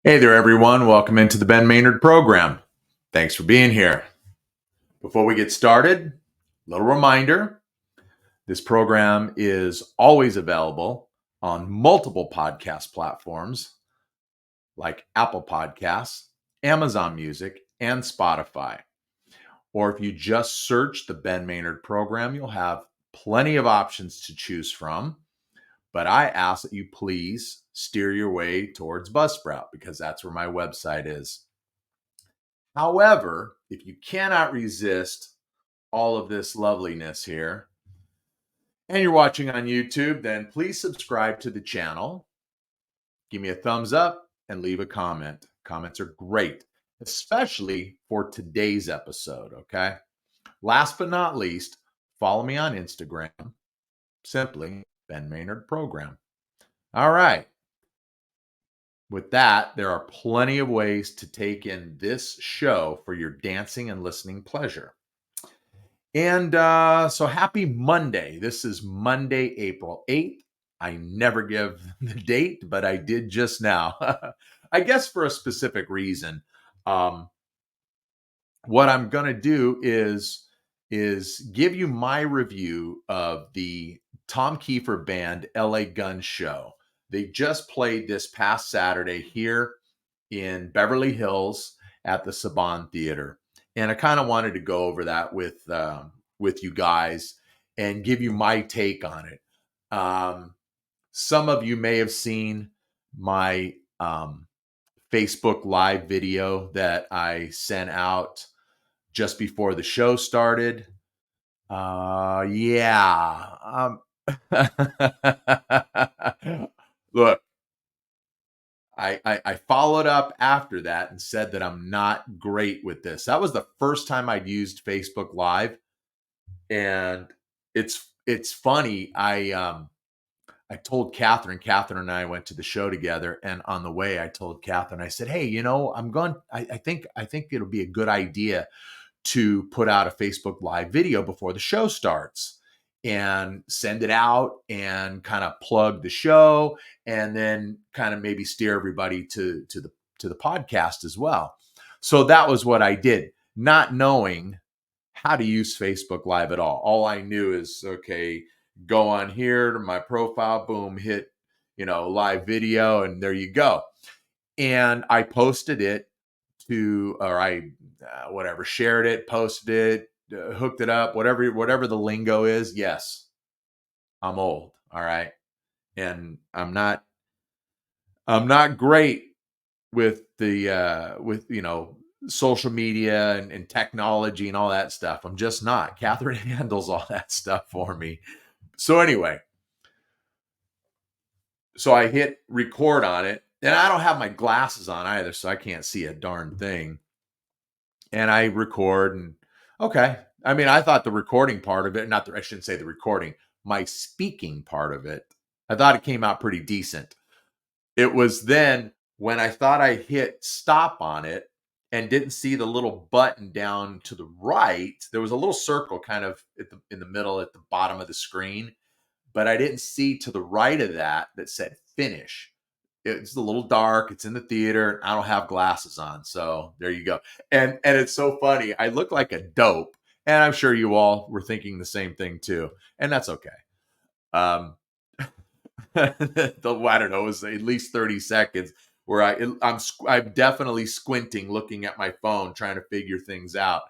Hey there, everyone. Welcome into the Ben Maynard program. Thanks for being here. Before we get started, little reminder, this program is always available on multiple podcast platforms like Apple Podcasts, Amazon Music, and Spotify. Or if you just search the Ben Maynard program, you'll have plenty of options to choose from. But I ask that you please steer your way towards Buzzsprout because that's where my website is. However, if you cannot resist all of this loveliness here and you're watching on YouTube, then please subscribe to the channel, give me a thumbs up, and leave a comment. Comments are great, especially for today's episode, okay? Last but not least, follow me on Instagram, simply Ben Maynard Program. All right. With that, there are plenty of ways to take in this show for your dancing and listening pleasure. And so happy Monday. This is Monday, April 8th. I never give the date, but I did just now. I guess for a specific reason. Um, what I'm going to do is give you my review of the Tom Keifer band LA Gun Show. They just played this past Saturday here in Beverly Hills at the Saban Theater, and I kind of wanted to go over that with you guys and give you my take on it. Some of you may have seen my Facebook Live video that I sent out just before the show started. Yeah. Look, I followed up after that and said that I'm not great with this. That was the first time I'd used Facebook Live, and it's funny. I told Catherine. Catherine and I went to the show together, and on the way, I told Catherine. I said, "Hey, I'm going. I think it'll be a good idea to put out a Facebook Live video before the show starts." And send it out and kind of plug the show and then kind of maybe steer everybody to the podcast as well. So that was what I did, not knowing how to use Facebook Live at all. All I knew is, okay, go on here to my profile, boom, hit, live video, and there you go. And I posted it whatever, shared it, posted it, hooked it up, whatever the lingo is. Yes, I'm old. All right. And I'm not great with the social media and technology and all that stuff. I'm just not. Catherine handles all that stuff for me. So anyway, so I hit record on it, and I don't have my glasses on either, so I can't see a darn thing. And I record, and okay. I mean, I thought the recording part of it, I shouldn't say the recording, my speaking part of it, I thought it came out pretty decent. It was then when I thought I hit stop on it and didn't see the little button down to the right. There was a little circle kind of in the middle at the bottom of the screen, but I didn't see to the right of that said finish. It's a little dark. It's in the theater. I don't have glasses on, so there you go. And it's so funny. I look like a dope, and I'm sure you all were thinking the same thing too, and that's okay. Um, I don't know, it was at least 30 seconds where I'm definitely squinting, looking at my phone, trying to figure things out,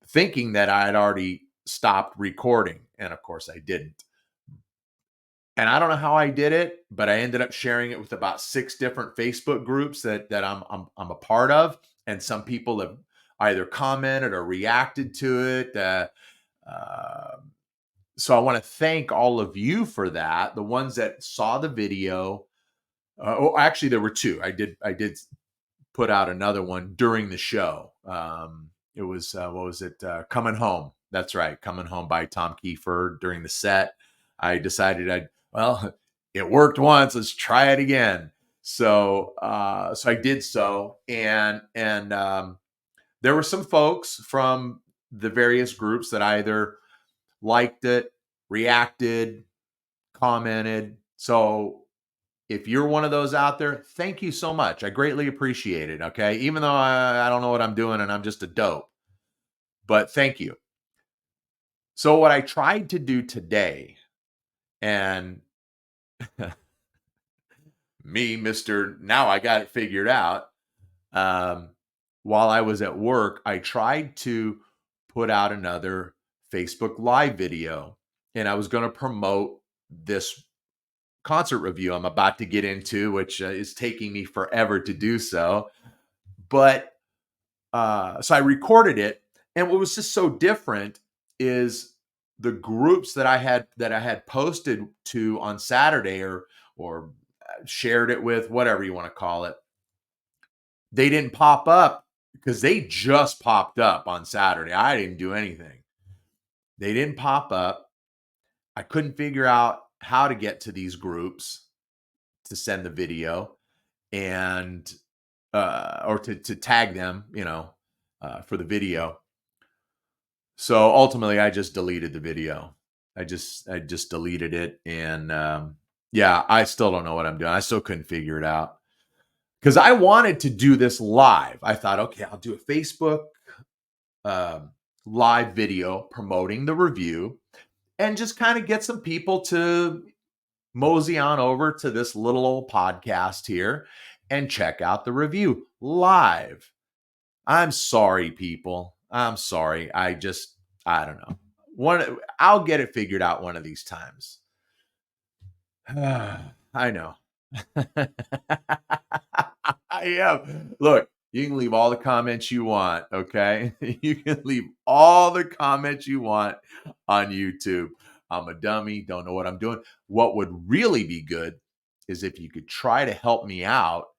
thinking that I had already stopped recording, and of course I didn't. And I don't know how I did it, but I ended up sharing it with about 6 different Facebook groups that I'm a part of, and some people have either commented or reacted to it. Uh, so I want to thank all of you for that. The ones that saw the video. Actually, there were 2. I did put out another one during the show. It was what was it? Coming Home. That's right, Coming Home by Tom Keifer. During the set, I decided it worked once. Let's try it again. So I did so, and there were some folks from the various groups that either liked it, reacted, commented. So if you're one of those out there, thank you so much. I greatly appreciate it. Okay. Even though I don't know what I'm doing and I'm just a dope, but thank you. So, what I tried to do today, and me, Mr. Now I got it figured out. Um, while I was at work, I tried to put out another Facebook Live video, and I was going to promote this concert review I'm about to get into, which is taking me forever to do so. But so I recorded it, and what was just so different is the groups that I had posted to on Saturday or shared it with, whatever you want to call it. They didn't pop up because they just popped up on Saturday. I didn't do anything. They didn't pop up. I couldn't figure out how to get to these groups to send the video and or to tag them, for the video. So ultimately, I just deleted the video. I just deleted it, and yeah, I still don't know what I'm doing. I still couldn't figure it out because I wanted to do this live. I thought, okay, I'll do a Facebook um, live video promoting the review, and just kind of get some people to mosey on over to this little old podcast here and check out the review live. I'm sorry, people. I'm sorry. I don't know. I'll get it figured out one of these times. I know. I am. Look, you can leave all the comments you want, okay? You can leave all the comments you want on YouTube. I'm a dummy, don't know what I'm doing. What would really be good is if you could try to help me out,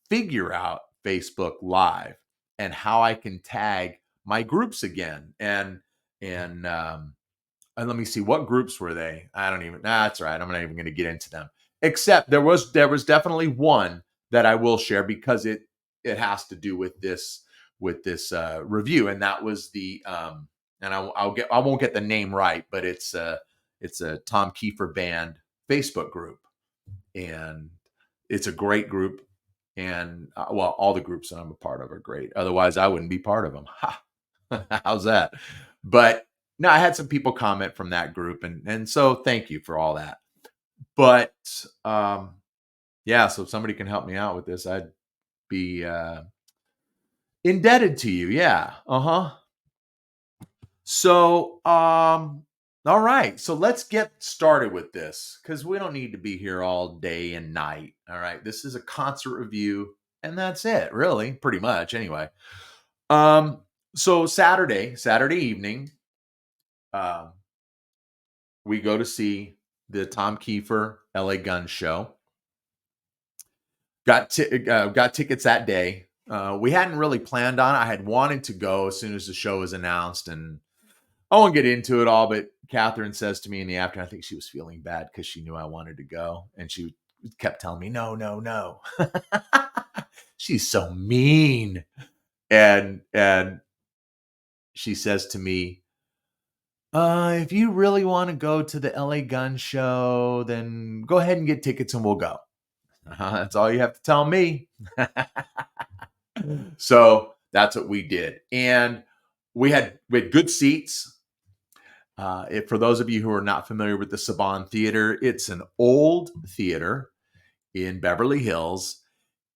figure out Facebook Live and how I can tag my groups again. And let me see, what groups were they? I don't even. Nah, that's all right. I'm not even going to get into them. Except there was definitely one that I will share because it has to do with this review, and that was the and I won't get the name right, but it's a Tom Keifer band Facebook group, and it's a great group, and well, all the groups that I'm a part of are great. Otherwise, I wouldn't be part of them. Ha! How's that? But no, I had some people comment from that group, and so thank you for all that. But yeah, so if somebody can help me out with this, I'd be indebted to you. Yeah. Uh-huh. So all right. So let's get started with this because we don't need to be here all day and night. All right. This is a concert review, and that's it, really, pretty much anyway. So Saturday evening, um, we go to see the Tom Keifer LA Gun Show. Got tickets that day. We hadn't really planned on it. I had wanted to go as soon as the show was announced, and I won't get into it all. But Catherine says to me in the afternoon, I think she was feeling bad because she knew I wanted to go, and she kept telling me, "No, no, no." She's so mean, and she says to me, if you really want to go to the LA Gun Show, then go ahead and get tickets and we'll go. That's all you have to tell me. So that's what we did. And we had good seats. For those of you who are not familiar with the Saban Theater, it's an old theater in Beverly Hills.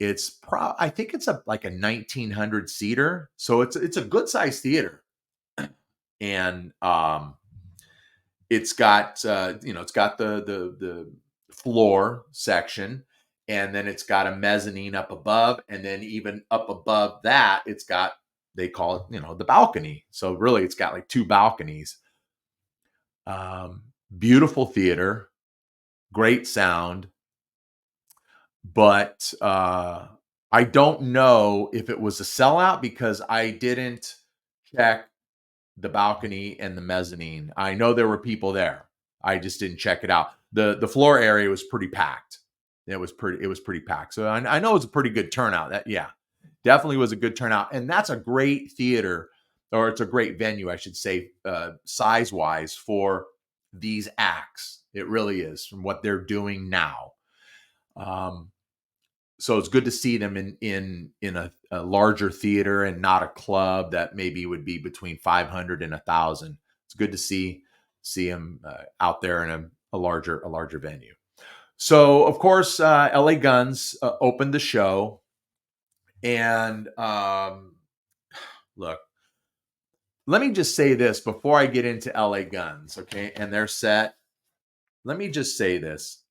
I think it's like a 1900 seater. So it's a good sized theater. And it's got it's got the floor section, and then it's got a mezzanine up above, and then even up above that it's got, they call it, the balcony. So really it's got like two balconies. Beautiful theater, great sound, but I don't know if it was a sellout because I didn't check the balcony and the mezzanine. I know there were people there. I just didn't check it out. The floor area was pretty packed. It was pretty packed. So I know it's a pretty good turnout. That, yeah, definitely was a good turnout. And that's a great theater, or it's a great venue, I should say, size wise for these acts. It really is, from what they're doing now. Um, so it's good to see them in a larger theater and not a club that maybe would be between 500 and 1,000. It's good to see them out there in a larger venue. So of course, LA Guns opened the show, and look, let me just say this before I get into LA Guns, okay, and their set. Let me just say this: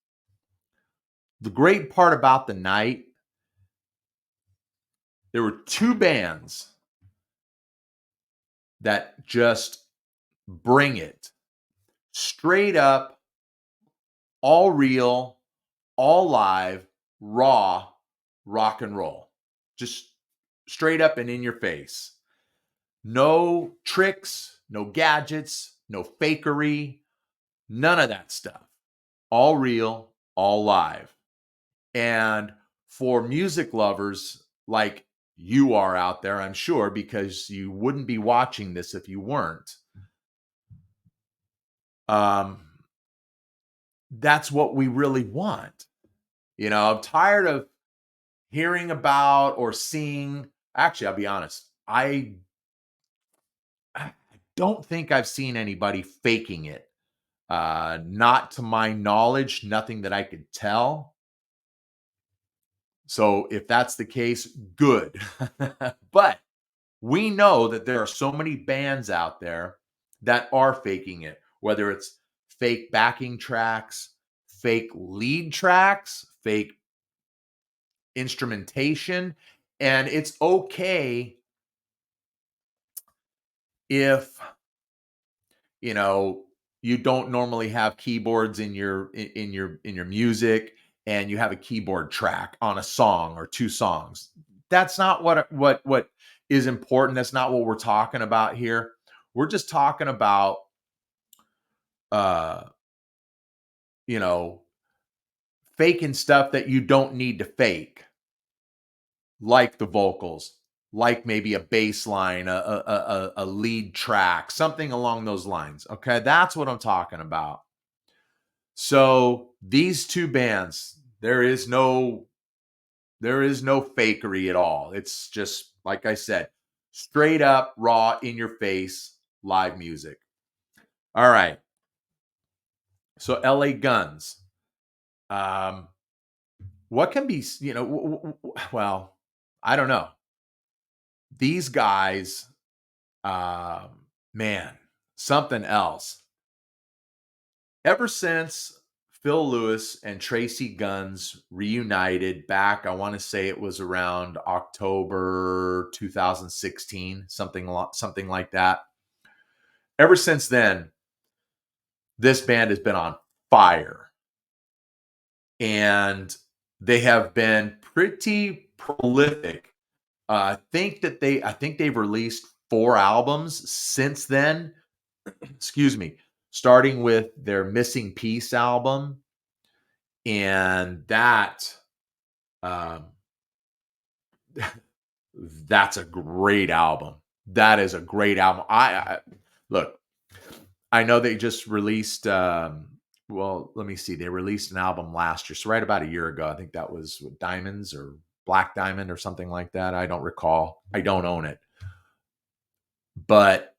the great part about the night, there were two bands that just bring it straight up, all real, all live, raw rock and roll. Just straight up and in your face. No tricks, no gadgets, no fakery, none of that stuff. All real, all live. And for music lovers like you are out there, I'm sure, because you wouldn't be watching this if you weren't. Um, that's what we really want. I'm tired of hearing about or seeing. Actually, I'll be honest. I don't think I've seen anybody faking it. Not to my knowledge, nothing that I could tell. So if that's the case, good. But we know that there are so many bands out there that are faking it, whether it's fake backing tracks, fake lead tracks, fake instrumentation. And it's okay if you know you don't normally have keyboards in your music, and you have a keyboard track on a song or two songs. That's not what is important. That's not what we're talking about here. We're just talking about uh you know faking stuff that you don't need to fake, like the vocals, like maybe a bass line, a lead track, something along those lines. Okay, that's what I'm talking about. So these two bands, there is no fakery at all. It's just like I said, straight up, raw, in your face, live music. All right. So LA Guns. Um, what can be, well, I don't know. These guys, man, something else. Ever since Phil Lewis and Tracy Guns reunited back, I want to say it was around October 2016, something like that. Ever since then, this band has been on fire, and they have been pretty prolific. I think they've released 4 albums since then. Excuse me, starting with their Missing Piece album, and um, that's a great album. That is a great album. I look. I know they just released. Well, let me see. They released an album last year, so right about a year ago. I think that was Diamonds or Black Diamond or something like that. I don't recall. I don't own it, but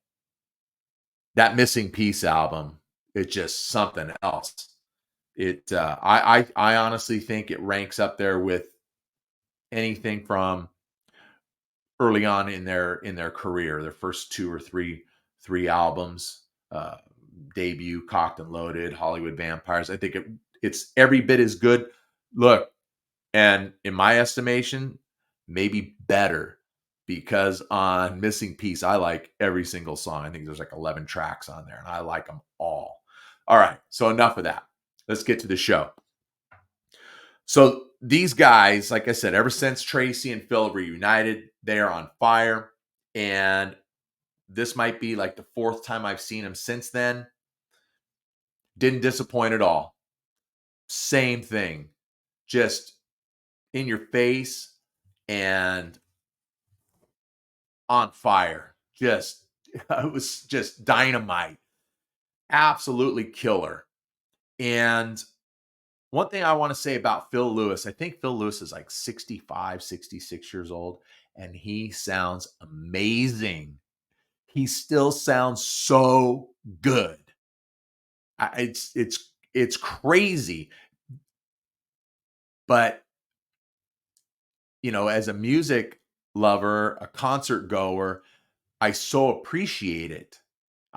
that Missing Piece album, it's just something else. I honestly think it ranks up there with anything from early on in their career, their first two or three albums, uh, debut, Cocked and Loaded, Hollywood Vampires. I think it's every bit as good. Look, and in my estimation, maybe better, because on Missing Piece, I like every single song. I think there's like 11 tracks on there, and I like them all. All right, so enough of that. Let's get to the show. So these guys, like I said, ever since Tracy and Phil reunited, they are on fire. And this might be like the fourth time I've seen them since then. Didn't disappoint at all. Same thing. Just in your face and on fire. Just it was just dynamite. Absolutely killer. And one thing I want to say about Phil Lewis, I think Phil Lewis is like 65, 66 years old, and he sounds amazing. He still sounds so good. It's crazy, but as a music lover, a concert goer, I so appreciate it.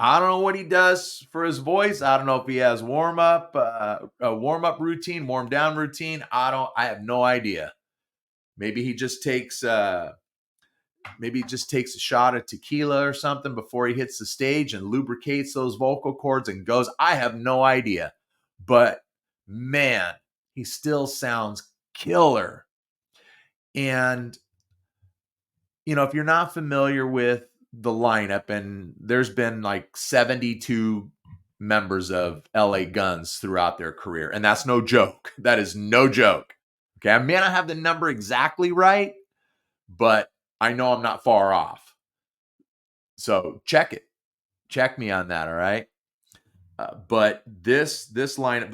I don't know what he does for his voice. I don't know if he has a warm up routine, warm down routine. I have no idea. Maybe he just takes a shot of tequila or something before he hits the stage and lubricates those vocal cords and goes. I have no idea. But man, he still sounds killer. And if you're not familiar with the lineup, and there's been like 72 members of LA Guns throughout their career, and that's no joke. That is no joke. Okay, I may not have the number exactly right, but I know I'm not far off. So check it. Check me on that. All right. But this lineup,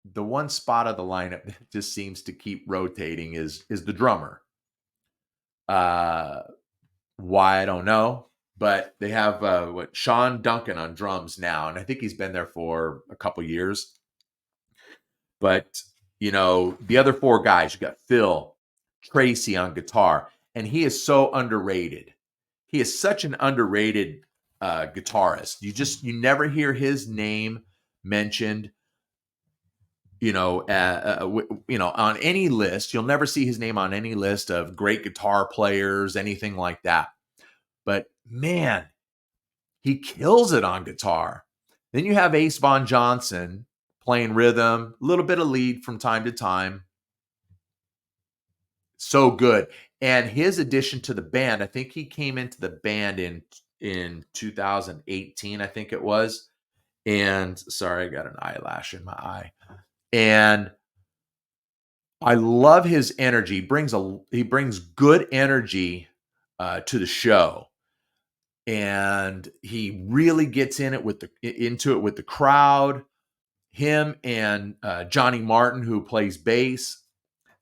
the one spot of the lineup that just seems to keep rotating is the drummer. Why, I don't know, but they have Sean Duncan on drums now, and I think he's been there for a couple years. But the other four guys, you got Phil, Tracy on guitar, and he is so underrated. He is such an underrated guitarist. You never hear his name mentioned. On any list. You'll never see his name on any list of great guitar players, anything like that. But man, he kills it on guitar. Then you have Ace Von Johnson playing rhythm, a little bit of lead from time to time. So good. And his addition to the band, I think he came into the band in 2018, I think it was. And sorry, I got an eyelash in my eye. And I love his energy. He brings good energy to the show, and he really gets into it with the crowd. Him and Johnny Martin, who plays bass,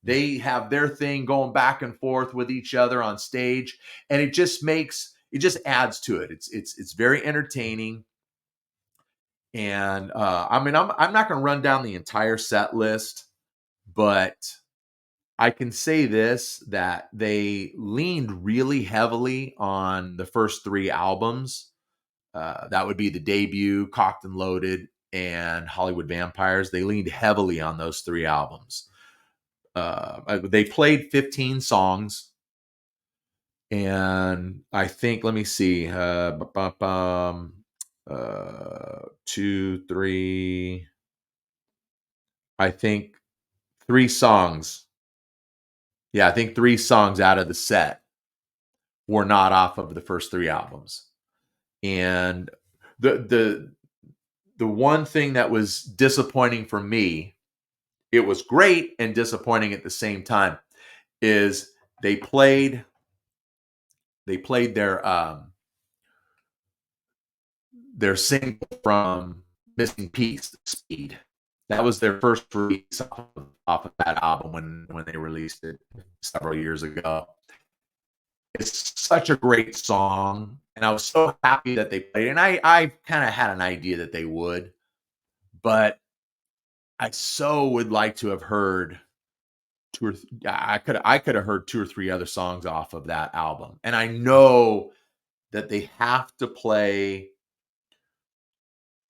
they have their thing going back and forth with each other on stage, and it just adds to it. It's very entertaining. And I'm not going to run down the entire set list, but I can say this, that they leaned really heavily on the first three albums. That would be the debut, Cocked and Loaded, and Hollywood Vampires. They leaned heavily on those three albums. They played 15 songs. And I think, let me see, 2, 3, I think 3 songs. Yeah, I think 3 songs out of the set were not off of the first 3 albums. And the one thing that was disappointing for me, it was great and disappointing at the same time, is they played their single from Missing Piece, Speed. That was their first release off of that album when they released it several years ago. It's such a great song, and I was so happy that they played it. And I kind of had an idea that they would, but I so would like to have heard I could have heard 2 or 3 other songs off of that album. And I know that they have to play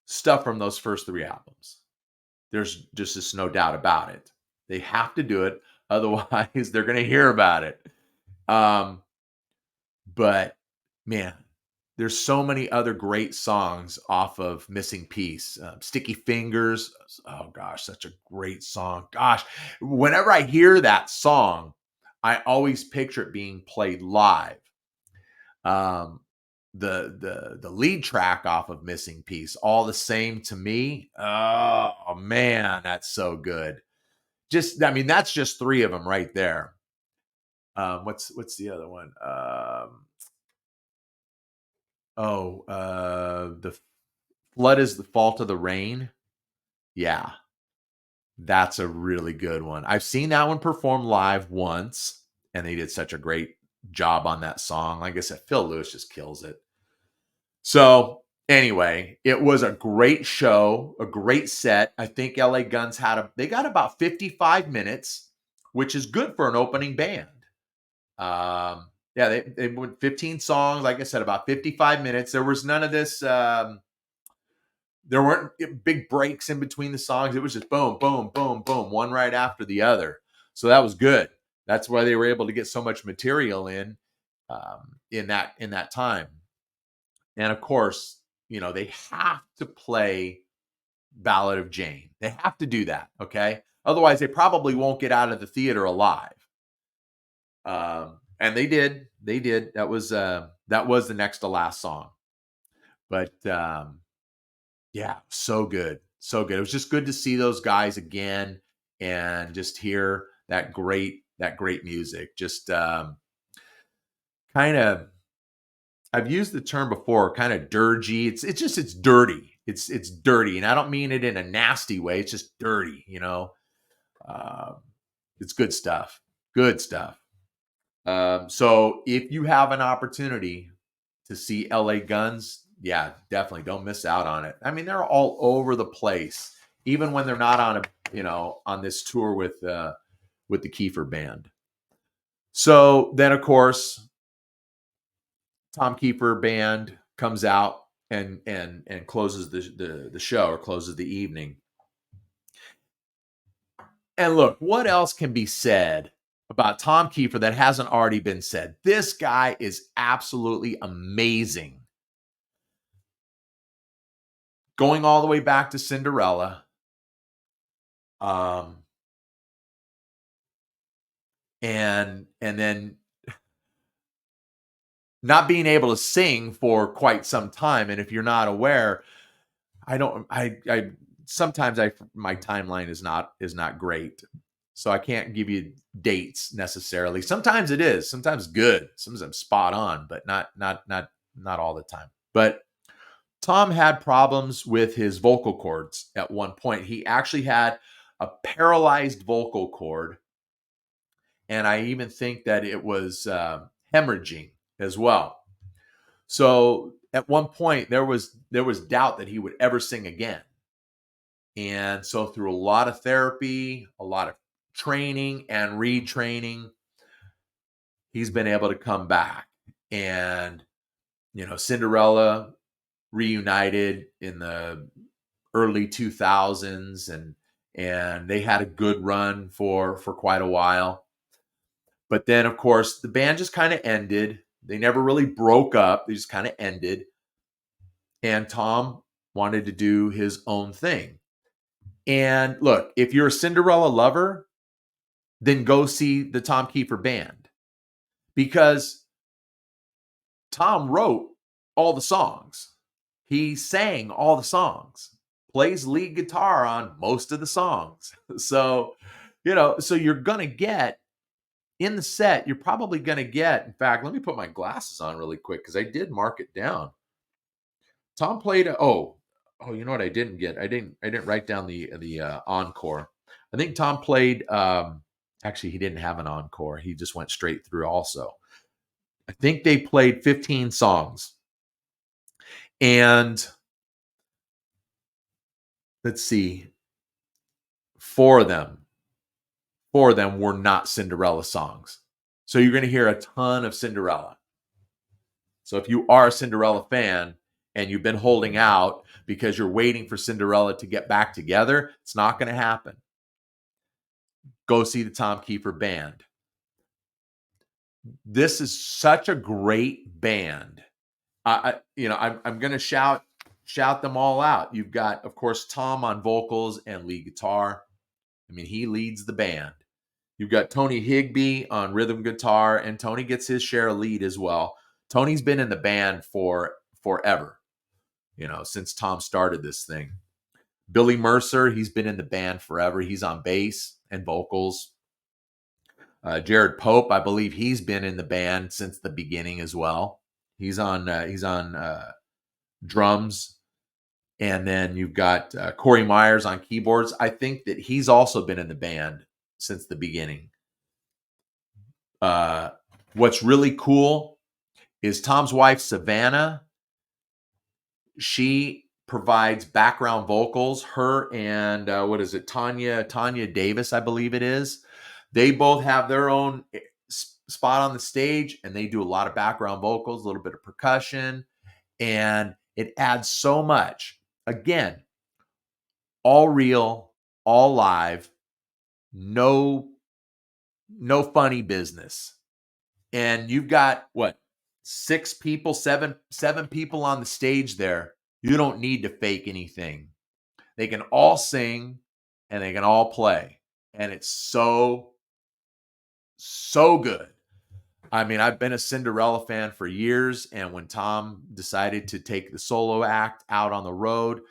stuff from those first 3 albums. There's just no doubt about it. They have to do it, otherwise they're going to hear about it. But man, there's so many other great songs off of Missing Piece. Sticky Fingers. Oh gosh, such a great song. Gosh, whenever I hear that song, I always picture it being played live. The lead track off of Missing Piece, All the Same to Me. Oh man, that's so good. That's just 3 of them right there. What's the other one? The Flood is the Fault of the Rain. Yeah, that's a really good one. I've seen that one performed live once, and they did such a great job on that song. Like I said, Phil Lewis just kills it. So, anyway, it was a great show, a great set. I think LA Guns they got about 55 minutes, which is good for an opening band. Yeah, they went 15 songs, like I said, about 55 minutes. There was none of this there weren't big breaks in between the songs. It was just boom, boom, boom, boom, one right after the other. So that was good. That's why they were able to get so much material in that time. And of course, they have to play Ballad of Jane. They have to do that, okay? Otherwise, they probably won't get out of the theater alive. And they did. They did. That was the next to last song. But yeah, so good. So good. It was just good to see those guys again and just hear that great music. Just kind of, I've used the term before, kind of dirgy. It's dirty. It's dirty, and I don't mean it in a nasty way. It's just dirty. It's good stuff. Good stuff. So if you have an opportunity to see LA Guns, yeah, definitely don't miss out on it. I mean, they're all over the place, even when they're not on this tour with the Keifer band. So then, of course, Tom Keifer band comes out and closes the show, or closes the evening. And look, what else can be said about Tom Keifer that hasn't already been said? This guy is absolutely amazing. Going all the way back to Cinderella. And then not being able to sing for quite some time. And if you're not aware, I sometimes my timeline is not great. So I can't give you dates necessarily. Sometimes it is, sometimes good, sometimes I'm spot on, but not all the time. But Tom had problems with his vocal cords at one point. He actually had a paralyzed vocal cord, and I even think that it was hemorrhaging as well. So at one point there was doubt that he would ever sing again. And so through a lot of therapy, a lot of training and retraining, he's been able to come back. And Cinderella reunited in the early 2000s, and they had a good run for quite a while. But then, of course, the band just kind of ended. They never really broke up. They just kind of ended. And Tom wanted to do his own thing. And look, if you're a Cinderella lover, then go see the Tom Keifer band, because Tom wrote all the songs. He sang all the songs, plays lead guitar on most of the songs. So, so you're going to get in the set, you're probably going to get, in fact, let me put my glasses on really quick because I did mark it down. Tom played, you know what I didn't get? I didn't write down the encore. I think Tom played, actually, he didn't have an encore. He just went straight through also. I think they played 15 songs. And let's see, four of them were not Cinderella songs. So you're going to hear a ton of Cinderella. So if you are a Cinderella fan and you've been holding out because you're waiting for Cinderella to get back together, it's not going to happen. Go see the Tom Keifer band. This is such a great band. I'm going to shout them all out. You've got, of course, Tom on vocals and lead guitar. I mean, he leads the band. You've got Tony Higbee on rhythm guitar, and Tony gets his share of lead as well. Tony's been in the band for forever, since Tom started this thing. Billy Mercer, he's been in the band forever. He's on bass and vocals. Jared Pope, I believe he's been in the band since the beginning as well. He's on drums. And then you've got Corey Myers on keyboards. I think that he's also been in the band since the beginning. Uh, what's really cool is Tom's wife, Savannah. She provides background vocals. Her and what is it, Tanya Davis, I believe it is. They both have their own spot on the stage, and they do a lot of background vocals, a little bit of percussion, and it adds so much. Again, all real, all live, no funny business. And you've got what, seven people on the stage there. You don't need to fake anything. They can all sing and they can all play. And it's so good. I mean, I've been a Cinderella fan for years. And when Tom decided to take the solo act out on the road,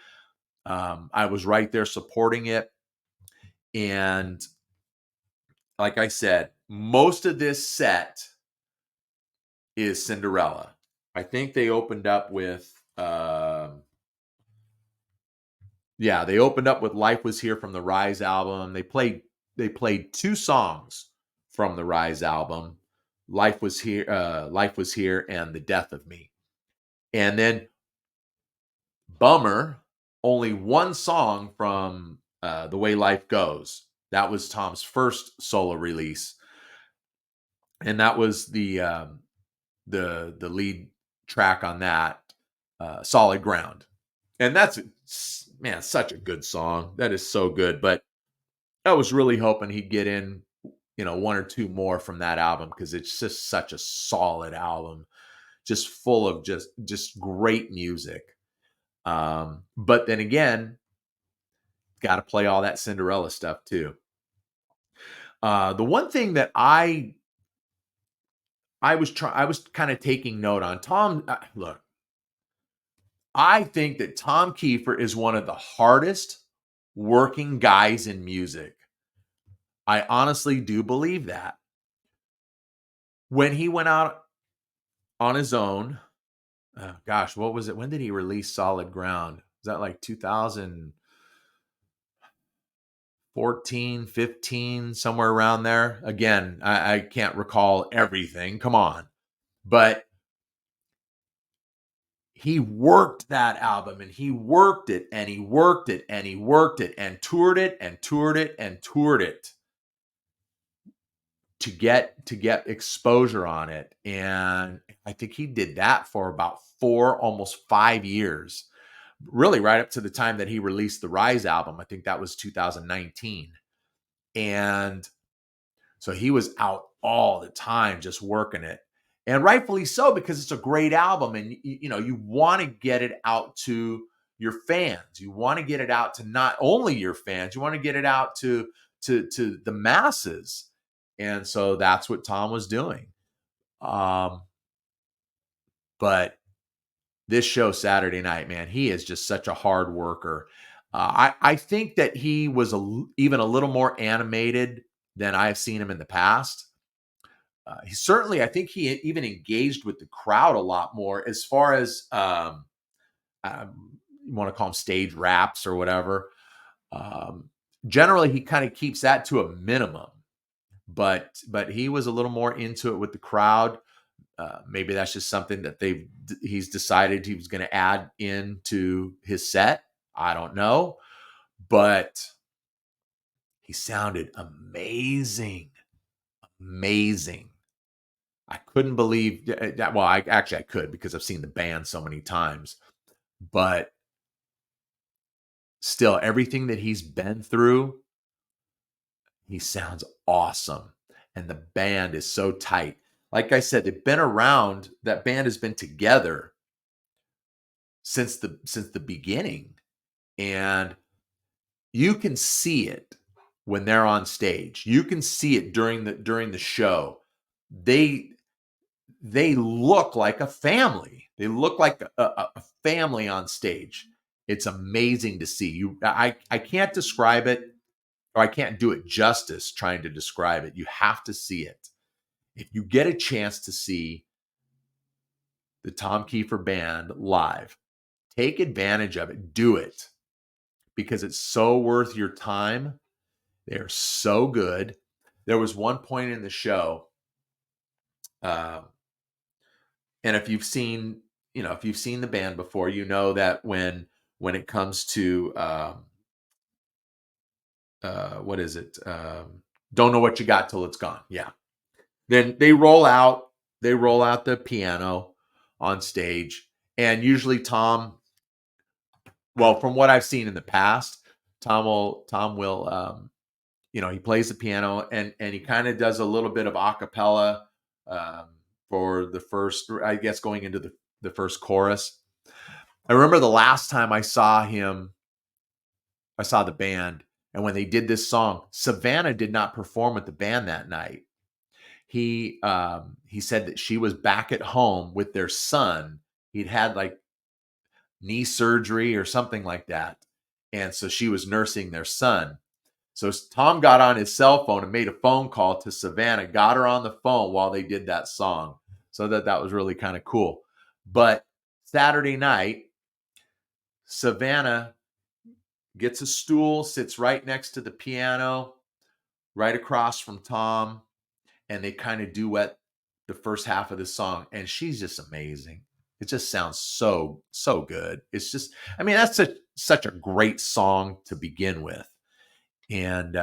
I was right there supporting it. And like I said, most of this set is Cinderella. I think they opened up with they opened up with Life Was Here from the Rise album. They played two songs from the Rise album, Life Was Here, and The Death of Me. And then Bummer, only one song from The Way Life Goes. That was Tom's first solo release. And that was the lead track on that, Solid Ground. And that's, man, such a good song. That is so good. But I was really hoping he'd get in, one or two more from that album, because it's just such a solid album, just full of just great music. But then again, got to play all that Cinderella stuff too. The one thing that I was kind of taking note on Tom. Look, I think that Tom Keifer is one of the hardest working guys in music. I honestly do believe that. When he went out on his own, gosh, what was it? When did he release Solid Ground? Was that like 2014, 15, somewhere around there? Again, I can't recall everything. Come on. But he worked that album, and he worked it and he worked it and he worked it and toured it and toured it and toured it to get exposure on it. And I think he did that for about 4, almost 5 years, really right up to the time that he released the Rise album. I think that was 2019. And so he was out all the time just working it. And rightfully so, because it's a great album, and you want to get it out to your fans. You want to get it out to not only your fans, you want to get it out to the masses. And so that's what Tom was doing. But this show Saturday night, man, he is just such a hard worker. I think that he was even a little more animated than I've seen him in the past. He certainly, I think he even engaged with the crowd a lot more, as far as you want to call them stage raps or whatever. Generally, he kind of keeps that to a minimum, but he was a little more into it with the crowd. Maybe that's just something that he's decided he was going to add into his set. I don't know, but he sounded amazing. I couldn't believe that. Well, I could, because I've seen the band so many times, but still, everything that he's been through, he sounds awesome. And the band is so tight. Like I said, they've been around. That band has been together since the beginning. And you can see it when they're on stage. You can see it during the show. They look like a family. They look like a family on stage. It's amazing to see. I can't describe it, or I can't do it justice trying to describe it. You have to see it. If you get a chance to see the Tom Keifer Band live, Take advantage of it. Do it because it's so worth your time. They're so good. There was one point in the show, uh, and if you've seen, if you've seen the band before, you know that when it comes to what is it? Don't know what you got till it's gone. Yeah. Then they roll out the piano on stage, and usually Tom, well, from what I've seen in the past, Tom will he plays the piano, and he kind of does a little bit of a cappella um, for the first, I guess, going into the first chorus. I remember the last time I saw the band, and when they did this song, Savannah did not perform with the band that night. He said that she was back at home with their son. He'd had like knee surgery or something like that, and so she was nursing their son. So Tom got on his cell phone and made a phone call to Savannah, got her on the phone while they did that song. So that was really kind of cool. But Saturday night, Savannah gets a stool, sits right next to the piano, right across from Tom, and they kind of duet the first half of the song. And she's just amazing. It just sounds so, so good. It's just, I mean, that's such a great song to begin with. And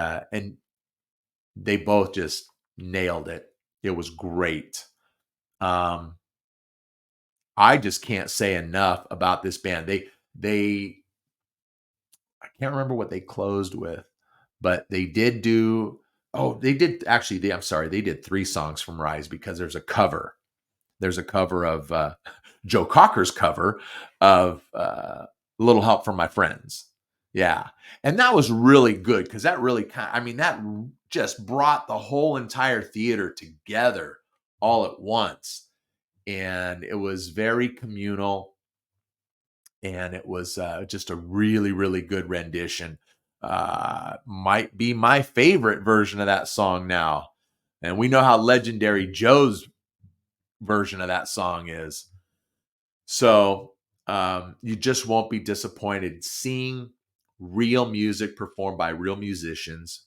they both just nailed it. It was great. Um, I just can't say enough about this band. They I can't remember what they closed with, but they did do. Oh, they did actually. I'm sorry, they did 3 songs from Rise because there's a cover. There's a cover of Joe Cocker's cover of "Little Help from My Friends." Yeah, and that was really good because that really I mean, that just brought the whole entire theater together all at once, and it was very communal, and it was just a really, really good rendition. Might be my favorite version of that song now, and we know how legendary Joe's version of that song is. So you just won't be disappointed seeing real music performed by real musicians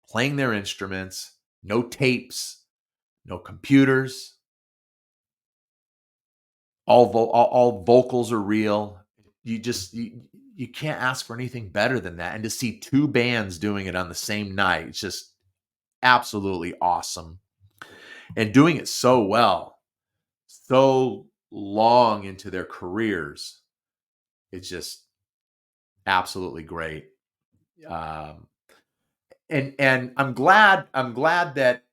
playing their instruments, no tapes, no computers, all vocals are real. You can't ask for anything better than that. And to see 2 bands doing it on the same night, it's just absolutely awesome. And doing it so well, so long into their careers, it's just absolutely great. Um, and I'm glad that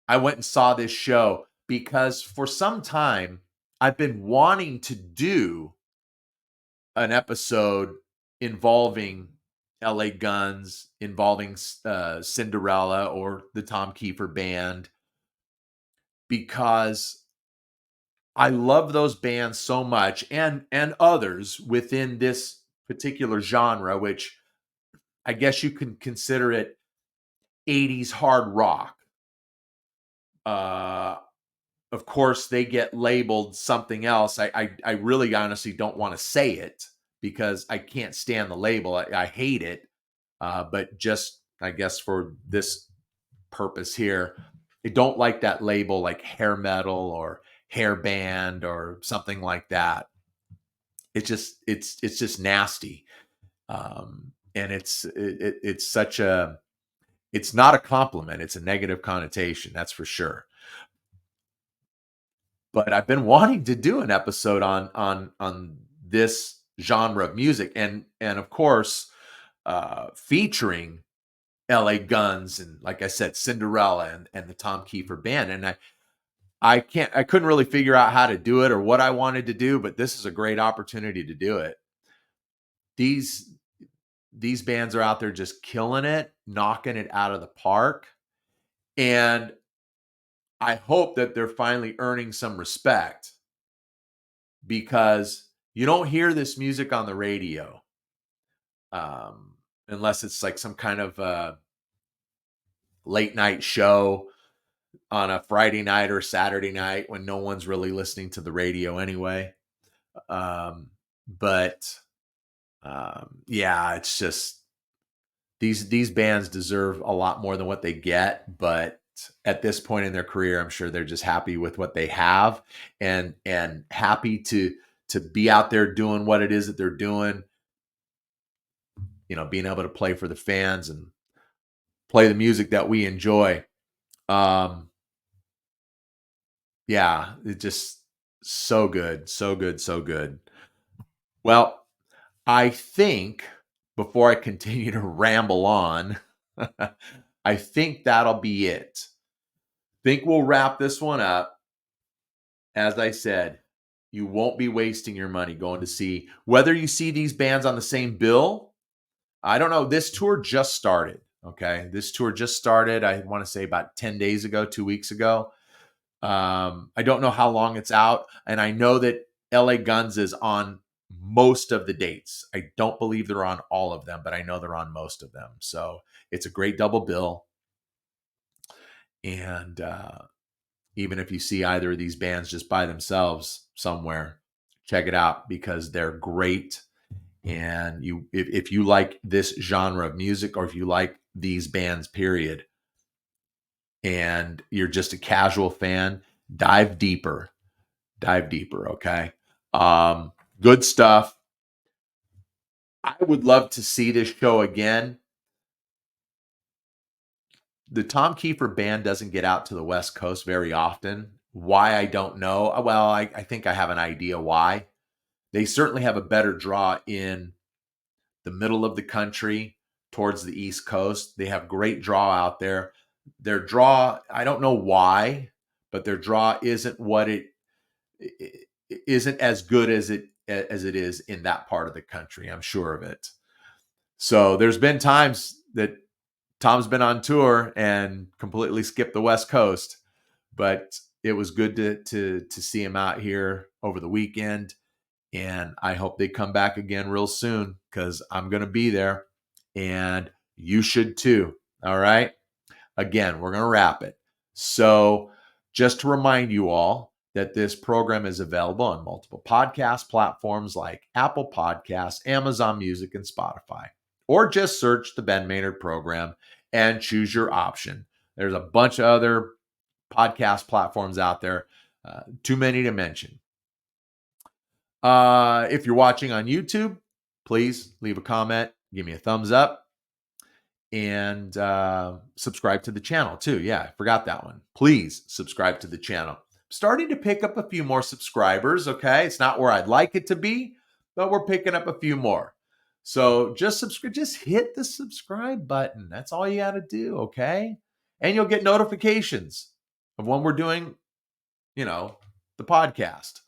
I went and saw this show because for some time I've been wanting to do an episode involving LA Guns, involving Cinderella or the Tom Keifer band, because I love those bands so much, and others within this particular genre, which I guess you can consider it 80s hard rock. Uh, of course, they get labeled something else. I really honestly don't want to say it because I can't stand the label. I hate it. But just, I guess, for this purpose here, I don't like that label like hair metal or hair band or something like that. It's just nasty. And it's not a compliment. It's a negative connotation. That's for sure. But I've been wanting to do an episode on this genre of music, and of course, featuring LA Guns and, like I said, Cinderella and the Tom Keifer band. And I couldn't really figure out how to do it or what I wanted to do, but this is a great opportunity to do it. These these bands are out there just killing it, knocking it out of the park, and I hope that they're finally earning some respect because you don't hear this music on the radio um, unless it's like some kind of late night show on a Friday night or Saturday night when no one's really listening to the radio anyway. But yeah, it's just these bands deserve a lot more than what they get, but at this point in their career, I'm sure they're just happy with what they have and happy to be out there doing what it is that they're doing, being able to play for the fans and play the music that we enjoy. Um yeah, it just so good, so good, so good. Well, I think before I continue to ramble on, I think that'll be it. Think we'll wrap this one up. As I said, you won't be wasting your money going to see whether you see these bands on the same bill. I don't know. This tour just started. Okay. This tour just started, I want to say about 10 days ago, 2 weeks ago. I don't know how long it's out. And I know that LA Guns is on most of the dates. I don't believe they're on all of them, but I know they're on most of them. So it's a great double bill. And even if you see either of these bands just by themselves somewhere, check it out because they're great. And if you like this genre of music, or if you like these bands, period, and you're just a casual fan, dive deeper. Dive deeper, okay? Good stuff. I would love to see this show again. The Tom Keifer band doesn't get out to the West Coast very often. Why, I don't know. Well, I think I have an idea why. They certainly have a better draw in the middle of the country towards the East Coast. They have great draw out there. Their draw, I don't know why, but their draw isn't what it isn't as good as it is in that part of the country. I'm sure of it. So there's been times that Tom's been on tour and completely skipped the West Coast, but it was good to see him out here over the weekend. And I hope they come back again real soon because I'm going to be there and you should too. All right. Again, we're going to wrap it. So, just to remind you all that this program is available on multiple podcast platforms like Apple Podcasts, Amazon Music, and Spotify. Or just search the Ben Maynard program and choose your option. There's a bunch of other podcast platforms out there, too many to mention. If you're watching on YouTube, please leave a comment, give me a thumbs up, and subscribe to the channel too. Yeah, I forgot that one. Please subscribe to the channel. Starting to pick up a few more subscribers, okay? It's not where I'd like it to be, but we're picking up a few more. So just subscribe, just hit the subscribe button. That's all you got to do, okay? And you'll get notifications of when we're doing, the podcast.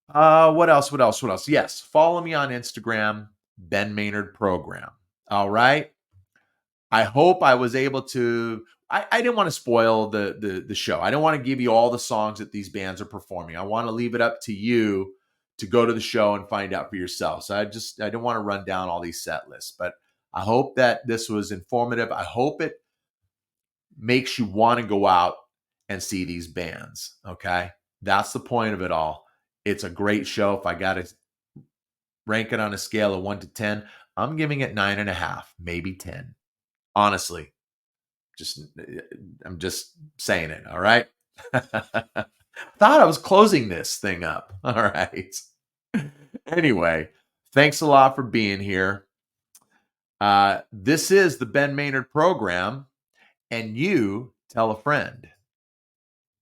What else? What else? What else? Yes, follow me on Instagram, Ben Maynard Program. All right. I hope I was able to. I didn't want to spoil the show. I don't want to give you all the songs that these bands are performing. I want to leave it up to you to go to the show and find out for yourself. So I didn't want to run down all these set lists, but I hope that this was informative. I hope it makes you want to go out and see these bands. Okay. That's the point of it all. It's a great show. If I got to rank it on a scale of 1 to 10, I'm giving it 9.5, maybe 10. Honestly, I'm just saying it. All right. Thought I was closing this thing up. All right. Anyway, thanks a lot for being here. This is the Ben Maynard program, and you tell a friend.